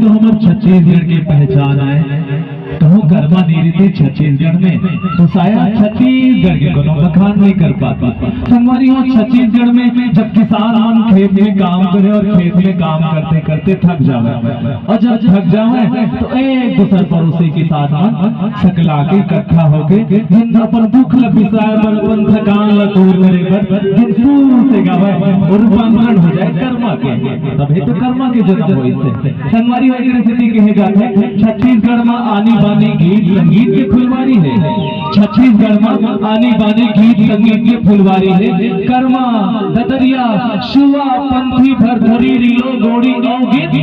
तो हमारे छत्तीसगढ़ की पहचान है। कहूँ कर्मा नहीं रहती छत्तीसगढ़ में तो शायद छत्तीसगढ़ के कोनो बखान नहीं कर पाता। संगवारी हो छत्तीसगढ़ में जब किसान हम खेत में काम करे और खेत में काम करते करते थक जावे और जब थक जावे तो एक दूसरे पड़ोसी के साथ मन सकला के इकट्ठा होके जिन अपन दुख ल बिसाए पर अपन थकान ल दूर करे पर जिन सुर से गावे और रूपांतरण हो जाए कर्मा के, तभी तो कर्मा के जन्म हो। इससे संगवारी हो स्थिति कहे जाते छत्तीसगढ़ में आनी बानी गीत संगीत की फुलवारी है। छत्तीसगढ़ में आनी बानी गीत संगीत की फुलवारी है। कर्मा ददरिया शुआ पंथी भरधरी रिलो गोड़ी गौ गीत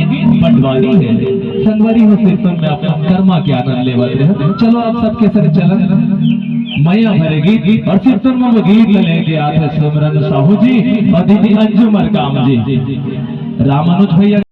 पटवारी है। संगवारी हो शीर्षक में अपना कर्मा के आनंद लेवत रहे। चलो आप सबके संग चलन मैया भरे गीत और शीर्षक में वो गीत लेके आते सिमरन साहू जी और दीदी अंजुमर काम जी। रामानुज भैया